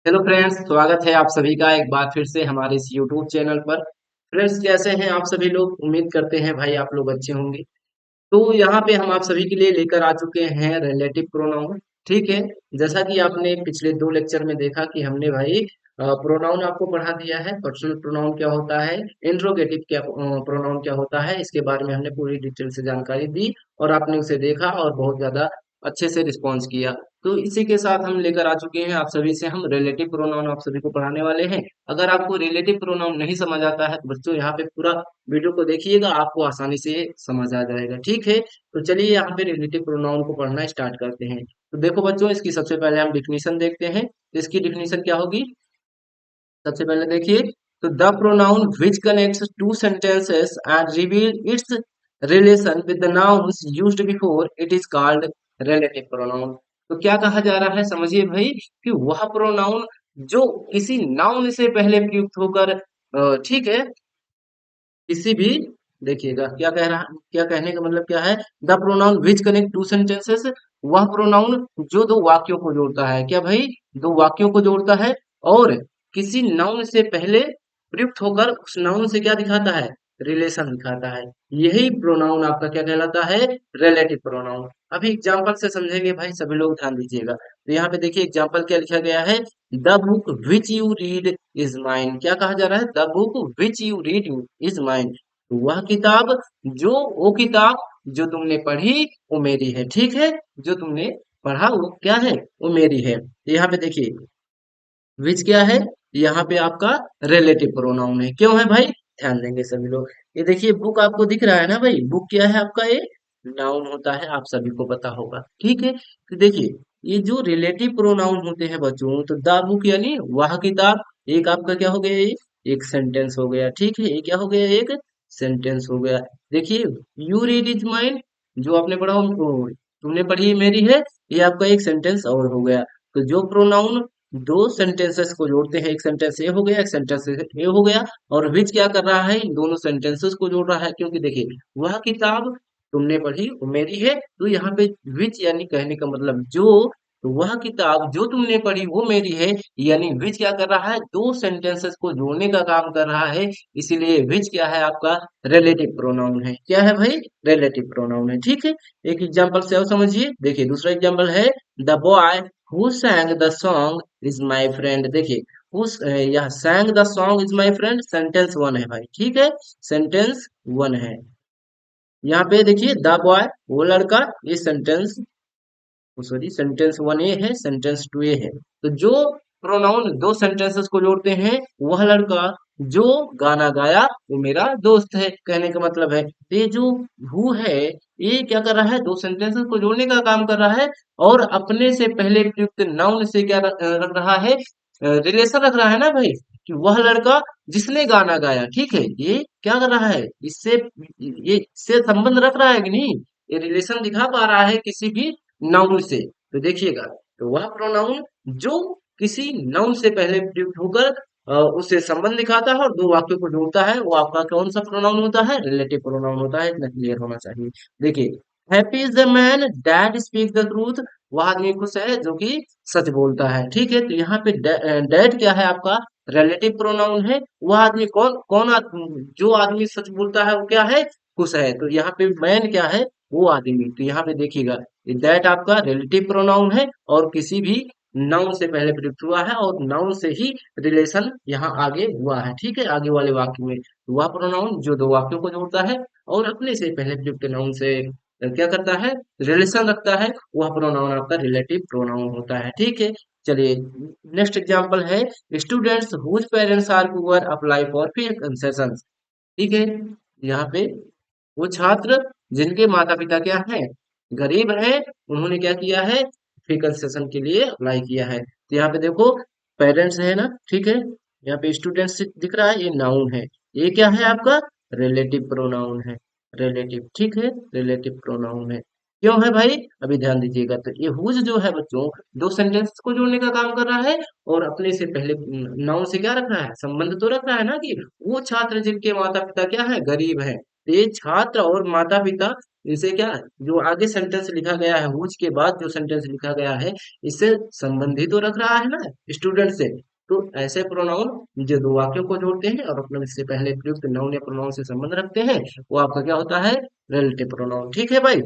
Hello friends, स्वागत है आप सभी का एक बार फिर से हमारे इस यूट्यूब चैनल पर। फ्रेंड्स, कैसे हैं आप सभी लोग? उम्मीद करते हैं भाई आप लोग अच्छे होंगे। तो यहाँ पे हम आप सभी के लिए लेकर आ चुके हैं रिलेटिव प्रोनाउन। ठीक है। जैसा कि आपने पिछले दो लेक्चर में देखा कि हमने भाई प्रोनाउन आपको पढ़ा दिया है। पर्सनल प्रोनाउन क्या होता है, इंट्रोगेटिव क्या प्रोनाउन क्या होता है, इसके बारे में हमने पूरी डिटेल से जानकारी दी और आपने उसे देखा और बहुत ज्यादा अच्छे से रिस्पॉन्स किया। तो इसी के साथ हम लेकर आ चुके हैं आप सभी से, हम रिलेटिव प्रोनाउन आप सभी को पढ़ाने वाले हैं। अगर आपको रिलेटिव प्रोनाउन नहीं समझ आता है तो बच्चों यहाँ पे पूरा वीडियो को देखिएगा, आपको आसानी से समझ आ जाएगा। ठीक है। तो चलिए यहाँ पे रिलेटिव प्रोनाउन को पढ़ना स्टार्ट करते हैं। तो देखो बच्चों, इसकी सबसे पहले हम डिफिनीशन देखते हैं। तो इसकी डिफिनीशन क्या होगी? सबसे पहले देखिए, तो the pronoun which connects two sentences and reveal it's relation with the nouns used before it is called relative pronoun. तो क्या कहा जा रहा है, समझिए भाई, कि वह प्रोनाउन जो किसी नाउन से पहले प्रयुक्त होकर ठीक है, किसी भी, देखिएगा क्या कह रहा, क्या कहने का मतलब क्या है, the pronoun which connect two sentences, वह प्रोनाउन जो दो वाक्यों को जोड़ता है। क्या भाई? दो वाक्यों को जोड़ता है और किसी नाउन से पहले प्रयुक्त होकर उस नाउन से क्या दिखाता है, रिलेशन दिखाता है। यही प्रोनाउन आपका क्या कहलाता है, रिलेटिव प्रोनाउन। अभी एग्जांपल से समझेंगे भाई, सभी लोग ध्यान दीजिएगा। तो यहाँ पे देखिए एग्जांपल क्या लिखा गया है, the book which you read is mine. क्या कहा जा रहा है, the book which you read is mine. वह किताब, जो वो किताब जो तुमने पढ़ी वो मेरी है। ठीक है। जो तुमने पढ़ा वो क्या है, वो मेरी है। यहाँ पे देखिए विच क्या है, यहाँ पे आपका रिलेटिव प्रोनाउन है। क्यों है भाई? ध्यान देंगे सभी लोग। ये देखिए बुक आपको दिख रहा है ना भाई, बुक क्या है आपका, ये नाउन होता है, आप सभी को पता होगा। ठीक है। तो देखिए ये जो रिलेटिव प्रोनाउन होते हैं बच्चों, तो द बुक यानी वह किताब, एक आपका क्या हो गया, ये एक सेंटेंस हो गया। ठीक है, ये क्या हो गया, एक सेंटेंस हो गया। देखिए यू रीड इज माइन, जो आपने पढ़ा तुमने पढ़ी मेरी है, ये आपका एक सेंटेंस और हो गया। तो जो प्रोनाउन दो सेंटेंसेस को जोड़ते हैं, एक सेंटेंस ए हो गया, एक सेंटेंस ए हो गया, और विच क्या कर रहा है, इन दोनों सेंटेंसेस को जोड़ रहा है। क्योंकि देखिए वह किताब तुमने पढ़ी वो मेरी है, तो यहाँ पे विच यानी कहने का मतलब जो, तो वह किताब जो तुमने पढ़ी वो मेरी है, यानी विच क्या कर रहा है, दो सेंटेंसेस को जोड़ने का काम कर रहा है। इसीलिए विच क्या है आपका, रिलेटिव प्रोनाउन है। क्या है भाई? रिलेटिव प्रोनाउन है। ठीक है। एक एग्जांपल से और समझिए, देखिए दूसरा एग्जांपल है, the boy who sang the song is my friend. देखिए यह sang the song is my friend sentence one है भाई। ठीक है, सेंटेंस वन है। यहाँ पे देखिए द बॉय वो लड़का, ये सेंटेंस, सॉरी सेंटेंस वन ए है, सेंटेंस टू ए है। तो जो प्रोनाउन दो सेंटेंसेस को जोड़ते हैं, वह लड़का जो गाना गाया वो मेरा दोस्त है, कहने का मतलब है। तो ये जो हु है, ये क्या कर रहा है, दो सेंटेंसेस को जोड़ने का काम कर रहा है और अपने से पहले प्रयुक्त नाउन से क्या रख रहा है, रिलेशन रख रहा है ना भाई, कि वह लड़का जिसने गाना गाया। ठीक है, ये क्या कर रहा है, इससे ये इससे संबंध रख रहा है कि नहीं, ये रिलेशन दिखा पा रहा है किसी भी नाउन से। तो देखिएगा, तो वह प्रोनाउन जो किसी नाउन से पहले प्रयुक्त होकर उससे संबंध दिखाता है और दो वाक्यों को जोड़ता है, वो आपका कौन सा प्रोनाउन होता है, रिलेटिव प्रोनाउन होता है। इतना क्लियर होना चाहिए। देखिए happy is the man that speak the truth, वह आदमी खुश है जो कि सच बोलता है। ठीक है। तो यहाँ पे दैट क्या है आपका, रिलेटिव प्रोनाउन है। वह आदमी कौन कौन जो आदमी सच बोलता है वो क्या है, खुश है। तो यहाँ पे मैन क्या है, वो आदमी। तो यहाँ पे देखिएगा दैट आपका रिलेटिव प्रोनाउन है और किसी भी नाउन से पहले प्रयुक्त हुआ है और नाउन से ही रिलेशन यहाँ आगे हुआ है। ठीक है, आगे वाले वाक्य में वह प्रोनाउन जो दो वाक्यों को जोड़ता है और अपने से पहले प्रयुक्त नाउन से क्या करता है, रिलेशन रखता है, वह प्रोनाउन आपका रिलेटिव प्रोनाउन होता है। ठीक है। चलिए नेक्स्ट एग्जांपल है, students whose parents are poor apply for fee concession. ठीक है। यहाँ पे वो छात्र जिनके माता पिता क्या है, गरीब हैं, उन्होंने क्या किया है, फी कंसेशन के लिए अप्लाई किया है। तो यहाँ पे देखो पेरेंट्स है ना। ठीक है। यहाँ पे स्टूडेंट्स दिख रहा है, ये नाउन है, ये क्या है आपका, रिलेटिव प्रोनाउन है। रिलेटिव, ठीक है, रिलेटिव प्रोनाउन है। क्यों है भाई? अभी ध्यान दीजिएगा। तो ये हुज जो है बच्चों, दो सेंटेंस को जोड़ने का काम कर रहा है और अपने से पहले नाउन से क्या रख रहा है, संबंध तो रख रहा है ना, कि वो छात्र जिनके माता पिता क्या है, गरीब है। तो ये छात्र और माता पिता इसे क्या, जो आगे सेंटेंस लिखा गया है हुज के बाद जो सेंटेंस लिखा गया है इससे संबंधित तो रख रहा है ना स्टूडेंट से। तो ऐसे प्रोनाउन जो दो वाक्यों को जोड़ते हैं और अपने इससे पहले प्रयुक्त नाउन या प्रोनाउन से संबंध रखते हैं वो आपका क्या होता है, रिलेटिव प्रोनाउन। ठीक है भाई,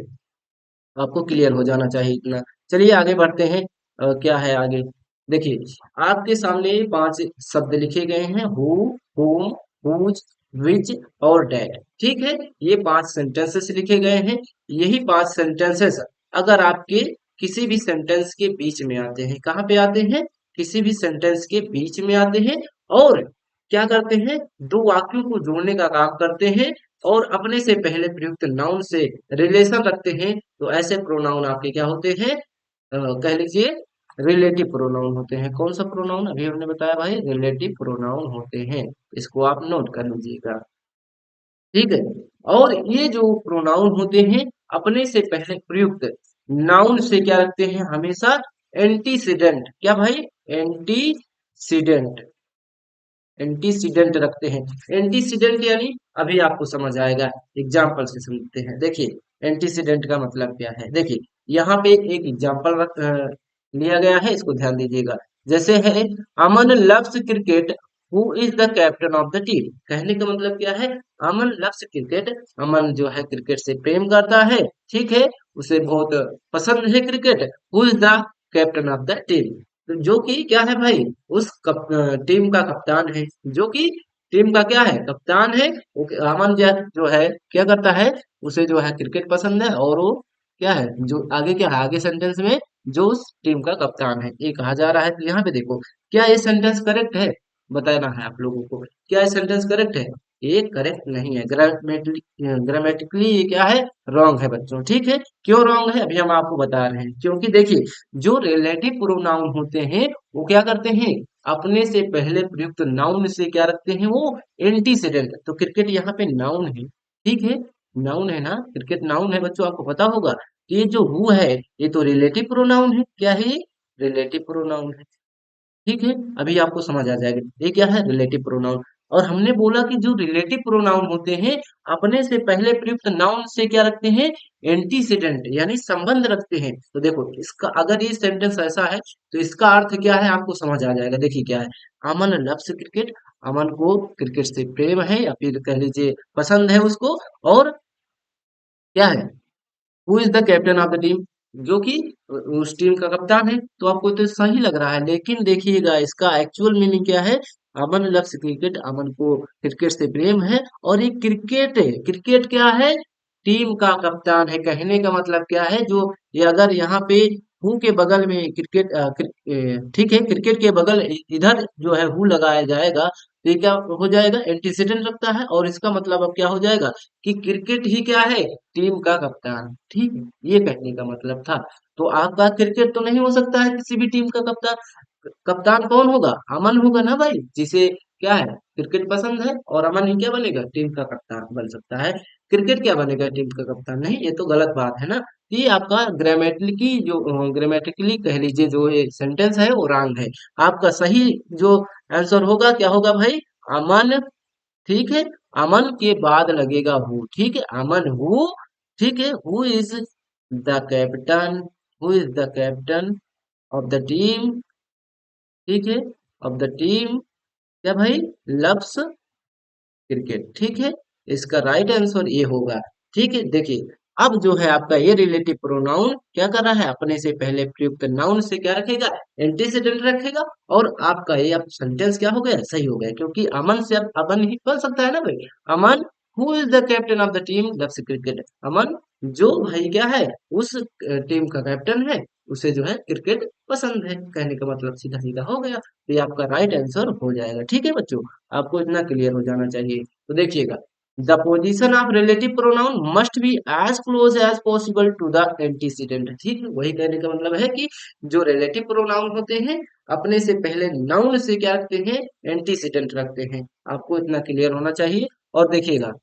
आपको क्लियर हो जाना चाहिए इतना। चलिए आगे बढ़ते हैं। क्या है आगे, देखिए आपके सामने पांच शब्द लिखे गए हैं, हु, whom, whose, which और डेट। ठीक है, ये पांच सेंटेंसेस लिखे गए हैं। यही पांच सेंटेंसेस अगर आपके किसी भी सेंटेंस के बीच में आते हैं, कहाँ पे आते हैं, किसी भी सेंटेंस के बीच में आते हैं और क्या करते हैं, दो वाक्यों को जोड़ने का काम करते हैं और अपने से पहले प्रयुक्त नाउन से रिलेशन रखते हैं, तो ऐसे प्रोनाउन आपके क्या होते हैं, कह लीजिए रिलेटिव प्रोनाउन होते हैं। कौन सा प्रोनाउन, अभी हमने बताया भाई रिलेटिव प्रोनाउन होते हैं, इसको आप नोट कर लीजिएगा। ठीक है, और ये जो प्रोनाउन होते हैं अपने से पहले प्रयुक्त नाउन से क्या रखते हैं हमेशा, एंटीसीडेंट। क्या भाई, एंटीसीडेंट, एंटीसीडेंट रखते हैं। एंटीसीडेंट यानी अभी आपको समझ आएगा, एग्जाम्पल से समझते हैं। देखिए एंटीसीडेंट का मतलब क्या है, देखिए यहाँ पे एक एग्जाम्पल लिया गया है, इसको ध्यान दीजिएगा। जैसे है, Aman loves cricket, who is the captain of the team. कहने का मतलब क्या है, अमन लव्स क्रिकेट, अमन जो है क्रिकेट से प्रेम करता है, ठीक है, उसे बहुत पसंद है cricket. Who is the captain of the team, तो जो कि क्या है भाई, उस टीम का कप्तान है, जो कि टीम का क्या है, कप्तान है। अमन जो है क्या करता है, उसे जो है क्रिकेट पसंद है और वो क्या है, जो आगे क्या है, आगे सेंटेंस में जो उस टीम का कप्तान है ये कहा जा रहा है। तो यहाँ पे देखो, क्या ये सेंटेंस करेक्ट है, बताना है आप लोगों को, क्या ये सेंटेंस करेक्ट है, ये करेक्ट नहीं है। ग्रामेटिकली ये क्या है, रॉन्ग है बच्चों। ठीक है, क्यों रॉन्ग है अभी हम आपको बता रहे हैं, क्योंकि देखिए जो रिलेटिव प्रोनाउन होते हैं वो क्या करते हैं, अपने से पहले प्रयुक्त नाउन से क्या रखते हैं, वो एंटीसीडेंट। तो क्रिकेट यहाँ पे नाउन है, ठीक है, नाउन है ना, क्रिकेट नाउन है बच्चों, आपको पता होगा। ये जो हु है ये तो रिलेटिव प्रोनाउन है, क्या है ये, रिलेटिव प्रोनाउन है। ठीक है, अभी आपको समझ आ जाएगा ये क्या है, रिलेटिव प्रोनाउन। और हमने बोला कि जो रिलेटिव प्रोनाउन होते हैं अपने से पहले प्रयुक्त नाउन से क्या रखते हैं, एंटीसीडेंट यानी संबंध रखते हैं। तो देखो इसका अगर ये सेंटेंस ऐसा है तो इसका अर्थ क्या है आपको समझ आ जाएगा। देखिए क्या है, अमन लव्स क्रिकेट, अमन को क्रिकेट से प्रेम है या फिर कह लीजिए पसंद है उसको, और क्या है, who is the captain of the team, जो कि उस टीम का कप्तान है। तो आपको तो सही लग रहा है, लेकिन देखिएगा इसका एक्चुअल मीनिंग क्या है, अमन लव्स क्रिकेट, अमन को क्रिकेट से प्रेम है और ये क्रिकेट है, क्रिकेट क्या है, टीम का कप्तान है। कहने का मतलब क्या है, जो ये अगर यहाँ पे हु के बगल में क्रिकेट ठीक है, क्रिकेट के बगल इधर जो है हु लगाया जाएगा तो ये क्या हो जाएगा, एंटीसीडेंट रखता है और इसका मतलब अब क्या हो जाएगा कि क्रिकेट ही क्या है, टीम का कप्तान। ठीक है, ये कहने का मतलब था। तो आपका क्रिकेट तो नहीं हो सकता है किसी भी टीम का कप्तान। कप्तान कौन होगा, अमन होगा ना भाई, जिसे क्या है क्रिकेट पसंद है, और अमन ही क्या बनेगा, टीम का कप्तान बन सकता है। क्रिकेट क्या बनेगा टीम का कप्तान, नहीं, ये तो गलत बात है ना। ये आपका ग्रामेटिकली कह लीजिए जो ये सेंटेंस है वो रॉन्ग है। आपका सही जो आंसर होगा क्या होगा भाई, अमन। ठीक है, अमन के बाद लगेगा हु, ठीक है, अमन हु, ठीक है, who is the captain, who is the captain of the team, ठीक है, ऑफ द टीम, क्या भाई, लव्स क्रिकेट। ठीक है, इसका राइट आंसर ये होगा। ठीक है, देखिए अब जो है आपका ये रिलेटिव प्रोनाउन क्या कर रहा है, अपने से पहले प्रयुक्त नाउन से क्या रखेगा, एंटीसीडेंट रखेगा, और आपका ये अब सेंटेंस क्या हो गया, सही हो गया, क्योंकि अमन से अब अमन ही बन सकता है ना भाई। Aman who is the captain of the team loves cricket, Aman जो भाई क्या है उस टीम का कैप्टन है, उसे जो है क्रिकेट पसंद है। कहने का मतलब सीधा सीधा हो गया, तो ये आपका राइट आंसर हो जाएगा। ठीक है बच्चों, आपको इतना क्लियर हो जाना चाहिए। तो देखिएगा, the position of relative pronoun must be as close as possible to the antecedent. ठीक है, वही कहने का मतलब है कि जो रिलेटिव प्रोनाउन होते हैं अपने से पहले नाउन से क्या रखते हैं, एंटीसीडेंट रखते हैं। आपको इतना क्लियर होना चाहिए। और देखिएगा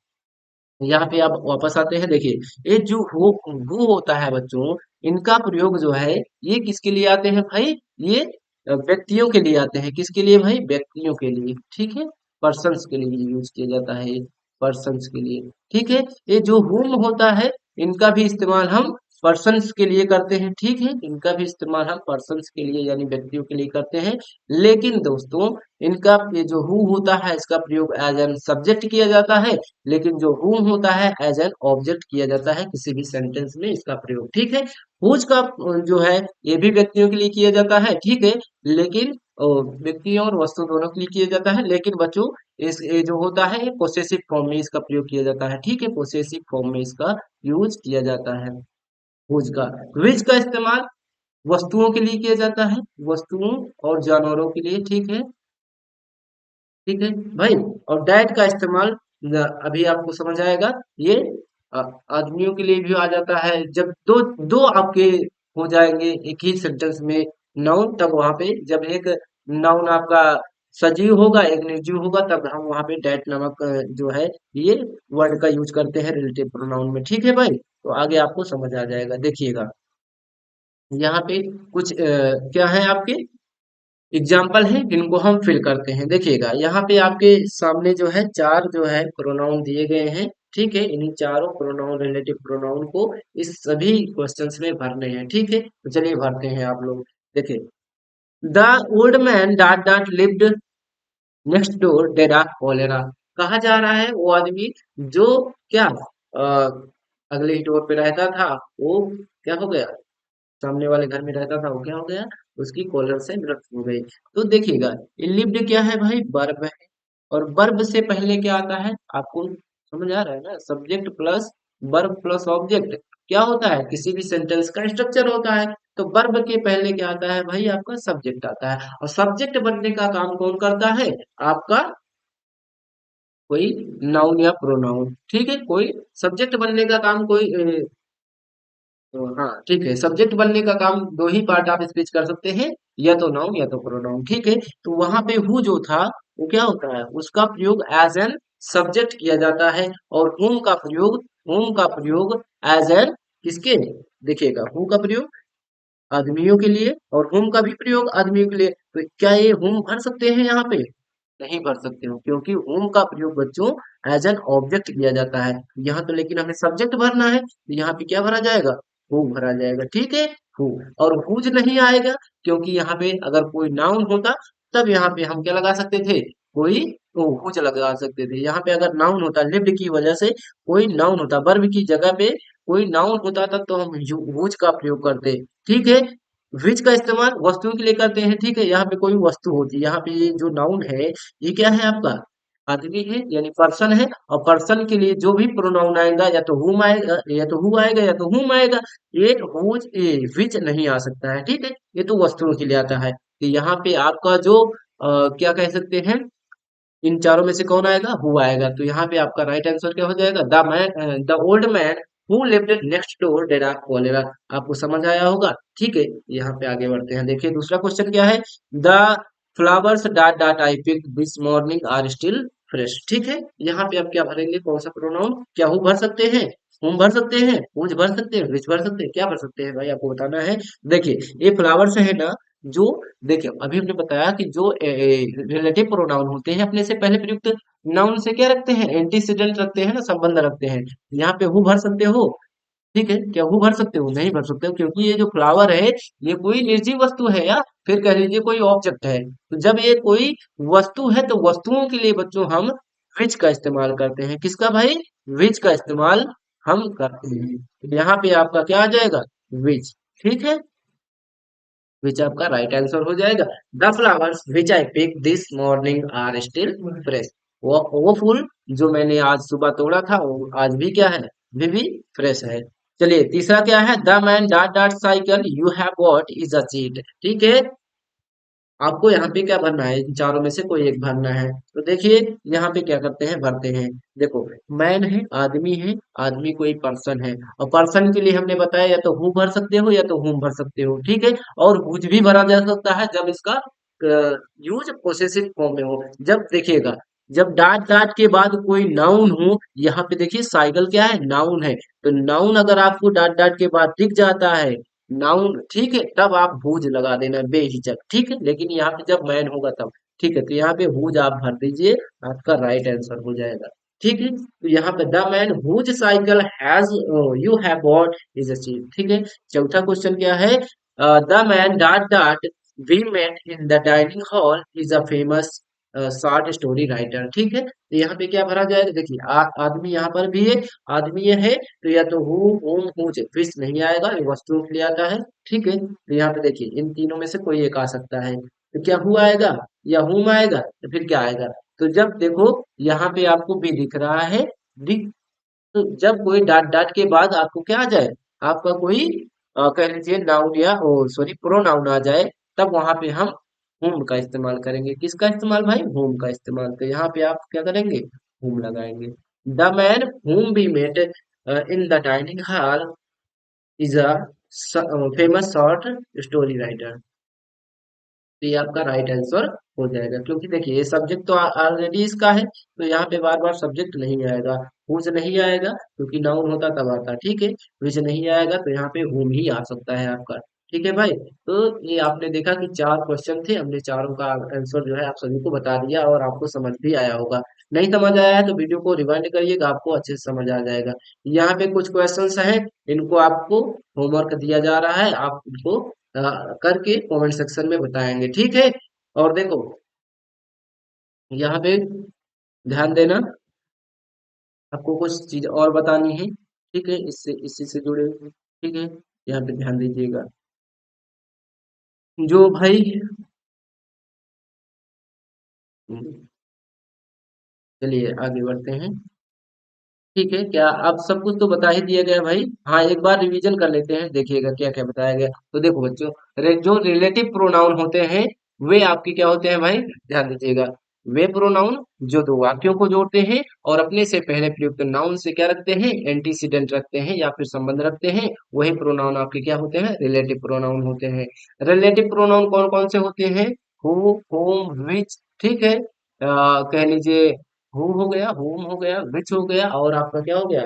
यहाँ पे आप वापस आते हैं, देखिए ये जो हु होता है बच्चों, इनका प्रयोग जो है ये किसके लिए आते हैं भाई, ये व्यक्तियों के लिए आते हैं। किसके लिए भाई, व्यक्तियों के लिए। ठीक है, पर्सन्स के लिए यूज किया जाता है, पर्सन्स के लिए। ठीक है, ये जो हुम होता है इनका भी इस्तेमाल हम पर्सन्स के लिए करते हैं, ठीक है, इनका भी इस्तेमाल हम पर्सन्स के लिए यानी व्यक्तियों के लिए करते हैं। लेकिन दोस्तों इनका ये जो हु होता है इसका प्रयोग एज एन सब्जेक्ट किया जाता है, लेकिन जो हुम होता है एज एन ऑब्जेक्ट किया जाता है किसी भी सेंटेंस में इसका प्रयोग, ठीक है। हुज का जो है ये भी व्यक्तियों के लिए किया जाता है, ठीक है, लेकिन व्यक्ति और वस्तु दोनों के लिए किया जाता है, लेकिन बच्चों इस ये जो होता है ये पोसेसिव फॉर्म में इसका प्रयोग किया जाता है, ठीक है, पोसेसिव फॉर्म में इसका यूज किया जाता है हुज का। विच का इस्तेमाल वस्तुओं के लिए किया जाता है, वस्तुओं और जानवरों के लिए, ठीक है, ठीक है भाई। और डैट का इस्तेमाल अभी आपको समझ आएगा, ये अ, आदमियों के लिए भी आ जाता है जब दो दो आपके हो जाएंगे एक ही सेंटेंस में नाउन, तब वहां पे जब एक नाउन आपका सजीव होगा एक निर्जीव होगा तब हम वहां पे डैट नामक जो है ये वर्ड का यूज करते हैं रिलेटिव प्रोनाउन में, ठीक है भाई। तो आगे आपको समझ आ जाएगा, देखिएगा यहाँ पे कुछ क्या है आपके एग्जाम्पल है जिनको हम फिल करते हैं, देखिएगा यहाँ पे आपके सामने जो है चार जो है प्रोनाउन दिए गए हैं, ठीक है, इन्हीं चारों प्रोनाउन रिलेटिव प्रोनाउन को इस सभी क्वेश्चंस में भरने हैं, ठीक है, तो चलिए भरते हैं आप लोग। देखिए the old man dot dot lived next door dead of cholera, कहा जा रहा है वो आदमी जो क्या अगले ही डोर पे रहता था वो क्या हो गया, सामने वाले घर में रहता था वो क्या हो गया, उसकी कॉलर से मृत्यु हो गई। तो देखिएगा ये लिव्ड क्या है भाई, वर्ब है, और वर्ब से पहले क्या आता है आपको समझ आ रहा है ना, subject plus verb plus object क्या होता है, किसी भी सेंटेंस का स्ट्रक्चर होता है। तो वर्ब के पहले क्या आता है भाई, आपका सब्जेक्ट आता है, और सब्जेक्ट बनने का काम कौन करता है, आपका कोई नाउन या प्रोनाउन, ठीक है, कोई सब्जेक्ट बनने का काम कोई तो हाँ ठीक है, सब्जेक्ट बनने का काम दो ही पार्ट आप स्पीच कर सकते हैं, या तो नाउन या तो प्रोनाउन, ठीक है। तो वहां पे हु जो था वो क्या होता है, उसका प्रयोग एज एन सब्जेक्ट किया जाता है, और हुम का प्रयोग एज एन किसके, देखिएगा हु का प्रयोग आदमियों के लिए और हुम का भी प्रयोग आदमियों के लिए, तो क्या ये हुम भर सकते हैं यहाँ पे, नहीं भर सकते हो, क्योंकि होम का प्रयोग बच्चों एज एन ऑब्जेक्ट किया जाता है। यहाँ तो लेकिन हमें सब्जेक्ट भरना है, तो यहाँ पे क्या भरा जाएगा, हु भरा जाएगा, ठीक है, हु। और हुज नहीं आएगा क्योंकि यहाँ पे अगर कोई नाउन होता तब यहाँ पे हम क्या लगा सकते थे, कोई हुज लगा सकते थे। यहाँ पे अगर नाउन होता लिव्ड की वजह से कोई नाउन होता, वर्ब की जगह पे कोई नाउन होता तब तो हम हुज का प्रयोग करते, ठीक है। विच का इस्तेमाल वस्तुओं के लिए करते हैं, ठीक है, यहाँ पे कोई वस्तु होती है, यहाँ पे ये जो नाउन है ये क्या है आपका आदमी है यानी पर्सन है, और पर्सन के लिए जो भी प्रोनाउन आएगा या तो हुम आएगा या तो हु आएगा या तो हुम आएगा, ये हुज ये विच नहीं आ सकता है, ठीक है, ये तो वस्तुओं के लिए आता है। तो यहाँ पे आपका जो क्या कह सकते हैं, इन चारों में से कौन आएगा, हु आएगा, तो यहाँ पे आपका राइट आंसर क्या हो जाएगा, the old man who lived next door dead of cholera. आपको समझ आया होगा, ठीक है। यहाँ पे आगे बढ़ते हैं, देखिए दूसरा क्वेश्चन क्या है, the flowers dot dot I pick this morning are still fresh, ठीक है। यहाँ पे आप क्या भरेंगे, कौन सा प्रोनाउन, क्या हु भर सकते हैं, हुम भर सकते हैं, हुज भर सकते हैं, विच भर सकते हैं, क्या भर सकते हैं भाई आपको बताना है। देखिए ये फ्लावर्स है ना, जो देखिए अभी हमने बताया कि जो रिलेटिव प्रोनाउन होते हैं अपने से पहले प्रयुक्त नाउन से क्या रखते हैं, एंटीसीडेंट रखते हैं ना, संबंध रखते हैं। यहाँ पे हु भर सकते हो, ठीक है, क्या हु भर सकते हो, नहीं भर सकते हो, क्योंकि ये जो फ्लावर है ये कोई निर्जीव वस्तु है, या फिर कह लीजिए कोई ऑब्जेक्ट है। तो जब ये कोई वस्तु है तो वस्तुओं के लिए बच्चों हम विच का इस्तेमाल करते हैं, किसका भाई, विच का इस्तेमाल हम करते हैं। तो यहाँ पे आपका क्या आ जाएगा, विच, ठीक है, विच आपका राइट आंसर हो जाएगा। The flowers which I pick this morning are still fresh, वो फूल जो मैंने आज सुबह तोड़ा था वो आज भी क्या है, अभी भी फ्रेश है। चलिए तीसरा क्या है, the man dot dot cycle you have got is a cheat, ठीक है। आपको यहाँ पे क्या भरना है, इन चारों में से कोई एक भरना है। तो देखिए यहाँ पे क्या करते हैं, भरते हैं, देखो मैन है, आदमी है, आदमी कोई पर्सन है, और पर्सन के लिए हमने बताया या तो हु भर सकते हो या तो हुम भर सकते हो, ठीक है। और हुज भी भरा जा सकता है जब इसका यूज पोसेसिव फॉर्म में हो, जब देखिएगा जब डाट डाट के बाद कोई नाउन हो, यहाँ पे देखिए साइकिल क्या है, नाउन है, तो नाउन अगर आपको डाट डाट के बाद दिख जाता है नाउन, ठीक है, तब आप हुज लगा देना बेहिचक, ठीक है, लेकिन यहाँ पे जब मैन होगा तब, ठीक है, तो यहाँ पे हुज आप भर दीजिए, आपका राइट आंसर हो जाएगा। ठीक है, तो यहाँ पे the man whose cycle has you have bought is a chief. ठीक है, चौथा क्वेश्चन क्या है, the man dot dot we met in the dining hall is a famous short story writer. ठीक है, तो यहाँ पे क्या भरा जाएगा, देखिए आदमी यहाँ पर भी है, आदमी ये है, तो या तो हु होम हुज फिश नहीं आएगा, ये वस्तुओं के लिए आता है। ठीक है, तो यहाँ पे देखिए इन तीनों में से कोई एक आ सकता है, तो क्या हु आएगा या हुम आएगा, तो फिर क्या आएगा, तो जब देखो यहाँ पे आपको भी दिख रहा है, दिख, तो जब कोई डॉट डॉट के बाद आपको क्या आ जाए, आपका कोई कह लीजिए नाउन या सॉरी प्रोनाउन आ जाए, तब वहां पे हम whom का इस्तेमाल करेंगे। किसका इस्तेमाल भाई, whom का इस्तेमाल। तो यहाँ पे आप क्या करेंगे, whom लगाएंगे। The man whom we met in the dining hall is a famous short story writer। तो ये आपका राइट आंसर हो जाएगा, क्योंकि देखिए ये सब्जेक्ट तो ऑलरेडी इसका है, तो यहाँ पे बार बार सब्जेक्ट नहीं आएगा, हुज नहीं आएगा, क्योंकि नाउन होता तब आता। ठीक है, विच नहीं आएगा, तो यहाँ पे हुम ही आ सकता है आपका। ठीक है भाई, तो ये आपने देखा कि चार क्वेश्चन थे, हमने चारों का आंसर जो है आप सभी को बता दिया और आपको समझ भी आया होगा। नहीं समझ आया है तो वीडियो को रिवाइंड करिएगा, आपको अच्छे से समझ आ जाएगा। यहाँ पे कुछ क्वेश्चंस हैं, इनको आपको होमवर्क दिया जा रहा है, आप इनको करके कमेंट सेक्शन में बताएंगे। ठीक है, और देखो यहाँ पे ध्यान देना, आपको कुछ चीज और बतानी है। ठीक है, इससे इसी से जुड़े हुए। ठीक है, यहाँ पे ध्यान दीजिएगा, जो भाई चलिए आगे बढ़ते हैं। ठीक है, क्या अब सब कुछ तो बता ही दिया गया भाई। हाँ, एक बार रिवीजन कर लेते हैं, देखिएगा क्या क्या बताया गया। तो देखो बच्चों, जो रिलेटिव प्रोनाउन होते हैं वे आपके क्या होते हैं भाई, ध्यान दीजिएगा, वे प्रोनाउन जो दो वाक्यों को जोड़ते हैं और अपने से पहले प्रयुक्त नाउन से क्या रखते हैं, एंटीसीडेंट रखते हैं या फिर संबंध रखते हैं, वही प्रोनाउन आपके क्या होते हैं, रिलेटिव प्रोनाउन होते हैं। रिलेटिव प्रोनाउन कौन कौन से होते हैं, हु, होम, विच। ठीक है, कह लीजिए हु हो गया, होम हो गया, विच हो गया, और आपका क्या हो गया,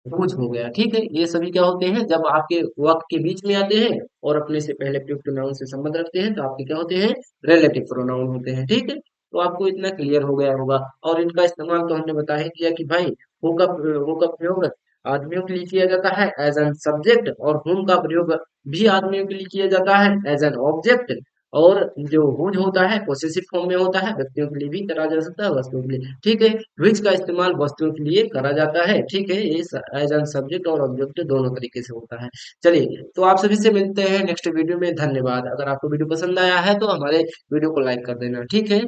हुज हो गया। ठीक है, ये सभी क्या होते हैं, जब आपके वाक्य के बीच में आते हैं और अपने से पहले प्रयुक्त नाउन से संबंध रखते हैं, तो आपके क्या होते हैं, रिलेटिव प्रोनाउन होते हैं। ठीक है, तो आपको इतना क्लियर हो गया होगा। और इनका इस्तेमाल तो हमने बता ही दिया कि भाई हु का प्रयोग आदमियों के लिए किया जाता है एज एन सब्जेक्ट, और हुम का प्रयोग भी आदमियों के लिए किया जाता है एज एन ऑब्जेक्ट। और जो हुज होता है पोसेसिव फॉर्म में होता है, व्यक्तियों के लिए भी करा जा सकता है, वस्तुओं के लिए। ठीक है, विच का इस्तेमाल वस्तुओं के लिए करा जाता है। ठीक है, ये एज एन सब्जेक्ट और ऑब्जेक्ट दोनों तरीके से होता है। चलिए, तो आप सभी से मिलते हैं नेक्स्ट वीडियो में, धन्यवाद। अगर आपको वीडियो पसंद आया है तो हमारे वीडियो को लाइक कर देना। ठीक है।